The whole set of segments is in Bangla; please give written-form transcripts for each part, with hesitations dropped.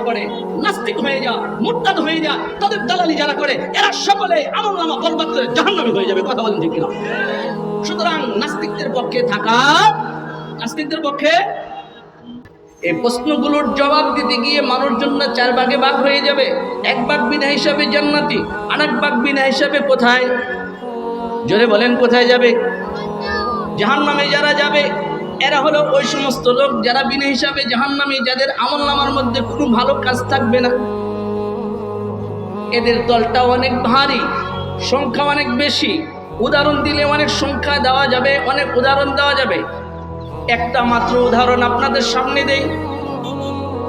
করে, নাস্তিক হয়ে যা, মুরতাদ হয়ে যা, তাদের দালালি যারা করে এরা সকলে আমলনামা বরবাদ করে জাহান্নামী হয়ে যাবে। কথা বলেন ঠিক কিনা? সুতরাং নাস্তিকদের পক্ষে থাকা, নাস্তিকদের পক্ষে এই প্রশ্নগুলোর জবাব দিতে গিয়ে মানুষজন না 4 ভাগে ভাগ হয়ে যাবে। 1 ভাগ বিনা হিসাবে জান্নাতি, আর 1 ভাগ বিনা হিসাবে কোথায়? জোরে বলেন কোথায় যাবে? জাহান্নামে যারা যাবে এরা হলো ওই সমস্ত লোক যারা বিনা হিসাবে জাহান্নামী, যাদের আমলনামার মধ্যে কোনো ভালো কাজ থাকবে না। এদের দলটা অনেক ভারী, সংখ্যা অনেক বেশি। উদাহরণ দিলে অনেক সংখ্যা দেওয়া যাবে, অনেক উদাহরণ দেওয়া যাবে। একটা মাত্র উদাহরণ আপনাদের সামনে দেই।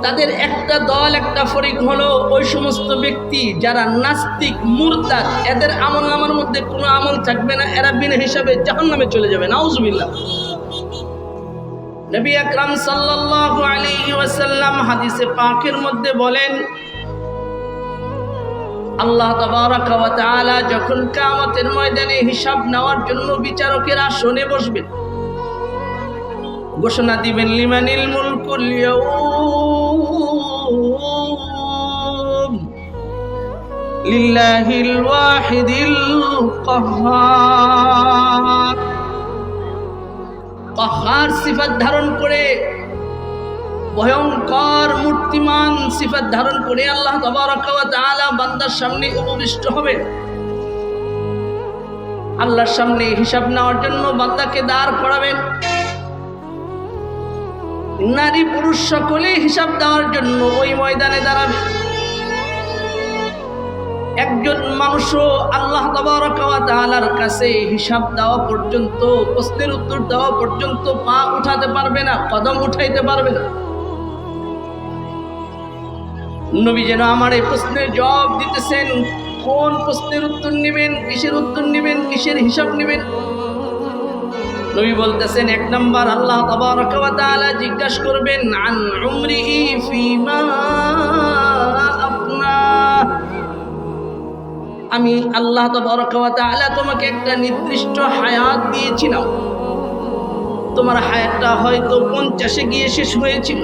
তাদের একটা দল, একটা ফরিক হলো ওই সমস্ত ব্যক্তি যারা নাস্তিক, মুরতাদ, এদের আমলনামার মধ্যে কোনো আমল থাকবে না, এরা বিনা হিসাবে জাহান্নামে চলে যাবে। নাউজুবিল্লাহ। নবী আকরাম সাল্লাল্লাহু আলাইহি ওয়াসাল্লাম হাদিসে পাকের মধ্যে বলেন, আল্লাহ তাবারাকা ওয়া তাআলা যখন কিয়ামতের ময়দানে হিসাব নেওয়ার জন্য বিচারকের আসনে বসবেন, ঘোষণা দিবেন, লিমানিল মুলকুল ইয়াউম লিল্লাহিল ওয়াহিদিল কাহ্হার। কাহ্হার সিফাত ধারণ করে, ভয়ঙ্কর মূর্তিমান সিফাত ধারণ করে আল্লাহ তাবারাকা ওয়া তাআলা বান্দার সামনে উপবিষ্ট হবে। আল্লাহর সামনে হিসাব নেওয়ার জন্য বান্দাকে দাঁড় করাবেন। নারী পুরুষ সকলে হিসাব দেওয়ার জন্য ওই ময়দানে দাঁড়াবে। একজন মানুষও আল্লাহ তাবারাকা ওয়া তাআলার কাছে হিসাব দেওয়া পর্যন্ত, প্রশ্নের উত্তর দেওয়া পর্যন্ত পা উঠাতে পারবে না, কদম উঠাইতে পারবে না। নবী যেন আমার এই প্রশ্নের জবাব দিতেছেন, কোন প্রশ্নের উত্তর নেবেন, কিসের উত্তর নেবেন, কিসের হিসাব নেবেন? নবী বলতেছেন, 1 নাম্বার আল্লাহ তাবারাকা ওয়া তাআলা জিজ্ঞাসা করবেন, আন উমরিহি ফিমা আফনা। আমি আল্লাহ তাবারাকা ওয়া তাআলা তোমাকে একটা নির্দিষ্ট হায়াত দিয়েছিলাম। তোমার হায়াতটা হয়তো 50-এ গিয়ে শেষ হয়েছিল,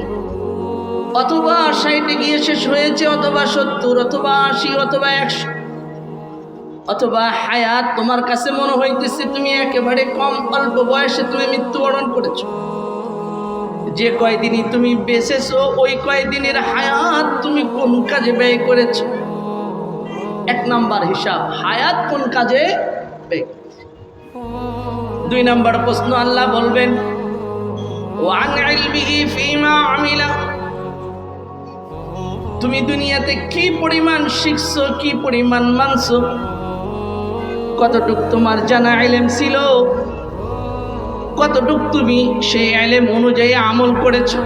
অথবা 60-এ গিয়ে শেষ হয়েছে, অথবা 70, অথবা 80, অথবা 100, অথবা হায়াত তোমার কাছে মনে হইতেছে তুমি একেবারে কম, অল্প বয়সে তুমি মৃত্যুবরণ করেছো। যে কয়দিনই তুমি বেঁচেছো ওই কয়দিনের হায়াত তুমি কোন কাজে ব্যয় করেছো? 1 নাম্বার হিসাব, হায়াত কোন কাজে ব্যয় করেছো। 2 নাম্বার প্রশ্ন আল্লাহ বলবেন, ওয়ান ইলমিহি ফিমা আমিলা। তুমি দুনিয়াতে কি পরিমাণ শিখছো, কি পরিমাণ মানছো, কতটুক তোমার জানা ইলম ছিল, কতটুক তুমি সেই ইলম অনুযায়ী আমল করেছো।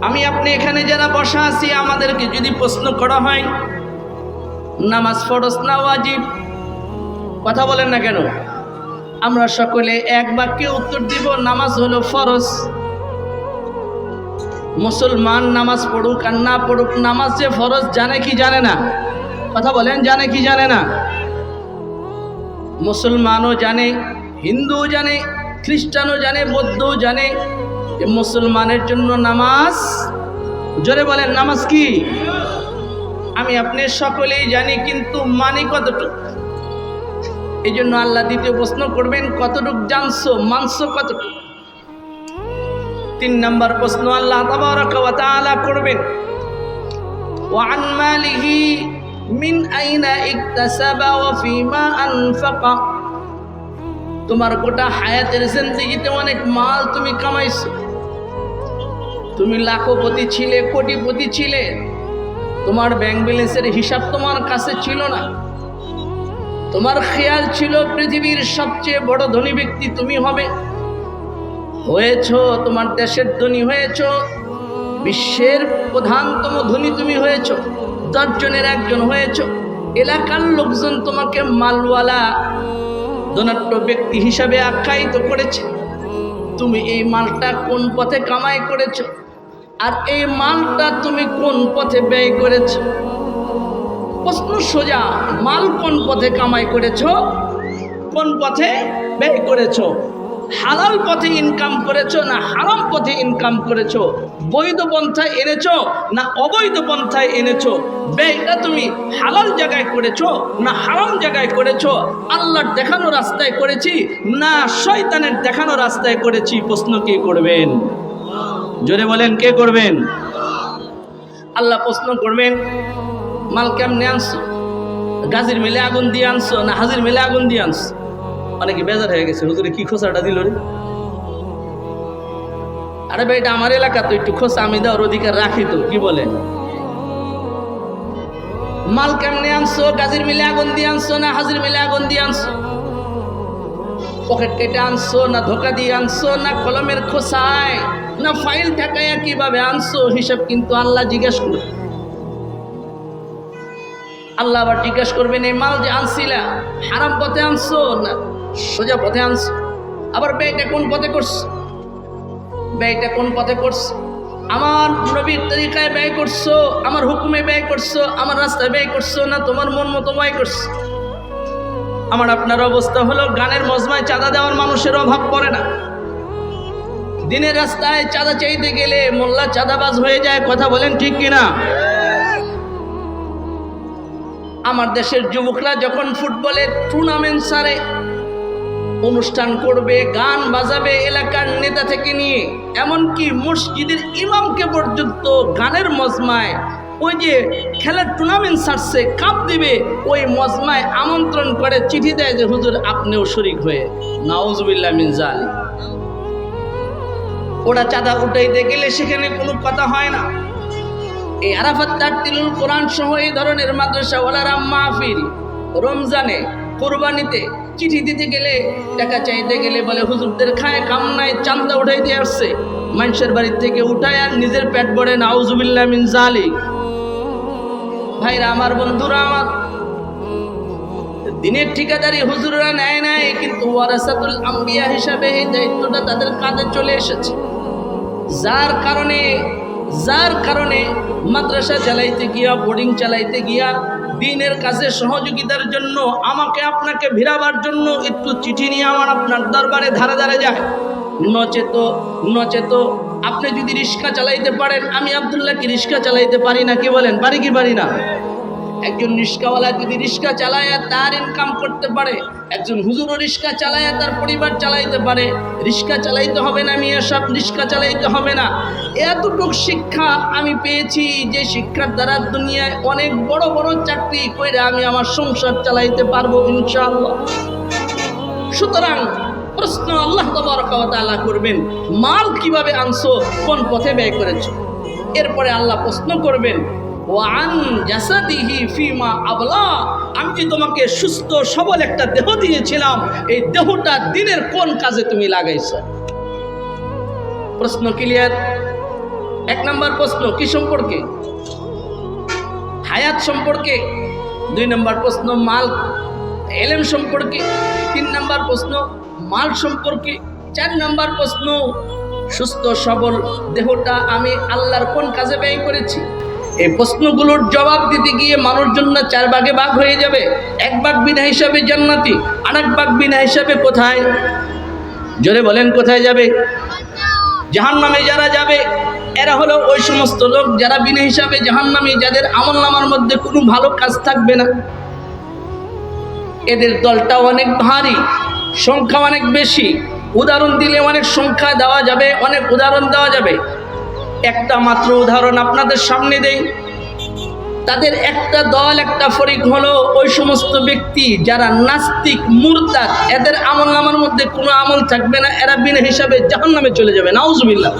আমি আপনি এখানে যারা বসা আছি, আমাদেরকে যদি প্রশ্ন করা হয় নামাজ ফরজ না ওয়াজিব, কথা বলেন না কেন? আমরা সকলে এক বাক্যে উত্তর দিব, নামাজ হলো ফরজ। মুসলমান নামাজ পড়ুক আর না পড়ুক, নামাজ যে ফরজ জানে কি জানে না? কথা বলেন, জানে কি জানে না? মুসলমানও জানে, হিন্দুও জানে, খ্রিস্টানও জানে, বৌদ্ধও জানে যে মুসলমানের জন্য নামাজ, জোরে বলেন নামাজ কি? আমি আপনি সকলেই জানি, কিন্তু মানি কতটুক? এই জন্য আল্লাহ দ্বিতীয় প্রশ্ন করবেন, কতটুক জানছো, মানছো কতটুক? 3 নাম্বার প্রশ্ন আল্লাহ তাবারাকা ওয়া তাআলা করবেন, ওয়ান মালিহি মিন আইনা ইকতাসাবা ওয়া ফিমা আনফাকা। তোমার গোটা হায়াতের জিন্দেগিতে অনেক মাল তুমি কামাইছো, তুমি লাখপতি ছিলে, কোটিপতি ছিলে, তোমার ব্যাংক ব্যালেন্সের হিসাব তোমার কাছে ছিল না। তোমার খেয়াল ছিল পৃথিবীর সবচেয়ে বড় ধনী ব্যক্তি তুমি হবে, হয়েছো, তোমার দেশের ধনী হয়েছো, বিশ্বের প্রধানতম ধনী তুমি হয়েছো, 10 জনের 1 জন হয়েছো। এলাকার লোকজন তোমাকে মালওয়ালা, ধনাঢ্য ব্যক্তি হিসাবে আখ্যায়িত করেছে। তুমি এই মালটা কোন পথে কামাই করেছো, আর এই মালটা তুমি কোন পথে ব্যয় করেছো? প্রশ্ন সোজা, মাল কোন পথে কামাই করেছো, কোন পথে ব্যয় করেছো? হালাল পথে ইনকাম করেছো না হারাম পথে ইনকাম করেছো, বৈধ পন্থায় এনেছো না অবৈধ পন্থায় এনেছো, ব্যয়টা তুমি হালাল জায়গায় করেছো না হারাম জায়গায় করেছো, আল্লাহর দেখানো রাস্তায় করেছি না শয়তানের দেখানো রাস্তায় করেছি, প্রশ্ন কে করবেন? জোরে বলেন, কে করবেন? আল্লাহ প্রশ্ন করবেন, মাল কেমনে আনছো? গাজীর মিলে আগুন দিয়ে আনছো না হাজির মিলে আগুন দিয়ে আনছো? অনেকে বেজার হয়ে গেছে, হুজুরে কি খোঁচাটা দিল রে। আরে ভাই, এটা আমার এলাকা, তো একটু খোঁচা আমি দেওয়ার অধিকার রাখি তো, কি বলেন? মাল কেমনে আনছো? গাজীর মিলে আগুন দিয়ে আনছো না হাজির মিলে আগুন দিয়ে আনছো? পকেট কেটে আনছো না ধোকা দিয়ে আনছো না কলমের খোঁচায় না ফাইল ঠেকাইয়া কিভাবে আনছো? হিসাব কিন্তু আল্লাহ জিজ্ঞেস করবে। আল্লাহ আবার জিজ্ঞেস করবেন, এই মাল যে আনছিলা হারাম পথে আনছো না সোজা পথে আনছো? আবার ব্যয়টা কোন পথে করছো? ব্যয়টা কোন পথে করছো? আমার নবীর তরিকায় ব্যয় করছো, আমার হুকুমে ব্যয় করছো, আমার রাস্তায় ব্যয় করছো না তোমার মন মতো ব্যয় করছো? আমার আপনার অবস্থা হলো, গানের মজমায় চাঁদা দেওয়ার মানুষের অভাব পড়ে না। দিনের রাস্তায় চাঁদা চাইতে গেলে মোল্লা চাঁদাবাজ হয়ে যায়, কথা বলেন ঠিক কিনা? আমার দেশের যুবকরা যখন ফুটবলের টুর্নামেন্ট সারে অনুষ্ঠান করবে, গান বাজাবে এলাকার নেতা থেকে নিয়ে এমনকি মসজিদের ইমামকে পর্যন্ত গানের মজমায়, ওই যে খেলার টুর্নামেন্ট সারছে কাপ দিবে ওই মজমায় আমন্ত্রণ করে, চিঠি দেয় যে হুজুর আপনিও শরীক হয়ে। নাউজুবিল্লাহ মিন যালিক। ওরা চাঁদা উঠাইতে গেলে সেখানে কোনো কথা হয় না। এই আরাফাত তারতিলুল কোরআন সহ এই ধরনের মাদ্রাসা ওয়ালারা মাহফিল, রমজানে, কোরবানিতে চিঠি দিতে গেলে, টাকা চাইতে গেলে বলে হুজুরদের খায় কাম নাই, চান্দা উঠাই দিয়ে আসছে, মানুষের বাড়ির থেকে উঠায় আর নিজের পেট ভরে। নাউজুবিল্লাহ মিন যালিক। ভাইরা আমার, বন্ধুরা আমার, দিনের ঠিকাদারি হুজুররা নেয় নাই, কিন্তু ওয়ারাসাতুল আম্বিয়া হিসাবে এই দায়িত্বটা তাদের কাঁধে চলে এসেছে। যার কারণে মাদ্রাসা চালাইতে গিয়া, বোর্ডিং চালাইতে গিয়া, দিনের কাজে সহযোগিতার জন্য আমাকে আপনাকে ভিড়াবার জন্য একটু চিঠি নিয়ে আমার আপনার দরবারে ধারে ধারে যায়। নচেত আপনি যদি রিক্সা চালাইতে পারেন, আমি আব্দুল্লাহ কি রিক্সা চালাইতে পারি না? কি বলেন, পারি কি পারি না? একজন রিক্সাওয়ালা যদি রিক্সা চালায় তার ইনকাম করতে পারে, একজন হুজুরও রিক্সা চালায় তার পরিবার চালাইতে পারে। রিক্সা চালাইতে হবে না মিয়া সব, রিক্সা চালাইতে হবে না। এতটুকু শিক্ষা আমি পেয়েছি যে শিক্ষার দ্বারা দুনিয়ায় অনেক বড় বড় চাকরি করে আমি আমার সংসার চালাইতে পারবো ইনশাআল্লাহ। সুতরাং প্রশ্ন আল্লাহ তাবারক ওয়া তাআলা করবেন, মাল কিভাবে আনছো, কোন পথে ব্যয় করেছো? এরপরে আল্লাহ প্রশ্ন করবেন, ওয়ান জাসাদিহি ফিমা আবলা, আমি যে তোমাকে সুস্থ সবল একটা দেহ দিয়েছিলাম, এই দেহটা দিনের কোন কাজে তুমি লাগাইছো? প্রশ্ন ক্লিয়ার? এক নাম্বার প্রশ্ন কি সম্পর্কে? হায়াত সম্পর্কে। 2 নম্বর প্রশ্ন মাল এলেম সম্পর্কে। 3 নম্বর প্রশ্ন মাল সম্পর্কে। 4 নম্বর প্রশ্ন সুস্থ সবল দেহটা আমি আল্লাহর কোন কাজে ব্যয় করেছি? এই প্রশ্নগুলোর জবাব দিতে গিয়ে মানুষজন 4 ভাগে ভাগ হয়ে যাবে। 1 ভাগ বিনা হিসাবে জান্নাতি, আর 1 ভাগ বিনা হিসাবে কোথায়? জোরে বলেন, কোথায় যাবে? জাহান্নামে যারা যাবে এরা হলো ওই সমস্ত লোক যারা বিনা হিসাবে জাহান্নামী, যাদের আমলনামার মধ্যে কোনো ভালো কাজ থাকবে না। এদের দলটা অনেক ভারী, সংখ্যা অনেক বেশি। উদাহরণ দিলে অনেক সংখ্যা দেওয়া যাবে, অনেক উদাহরণ দেওয়া যাবে। একটা মাত্র উদাহরণ আপনাদের সামনে দেই। তাদের একটা দল, একটা ফরিক হলো ওই সমস্ত ব্যক্তি যারা নাস্তিক, মুরতাদ, এদের আমলনামার মধ্যে কোনো আমল থাকবে না, এরা বিনা হিসাবে জাহান্নামে চলে যাবে। নাউজুবিল্লাহ।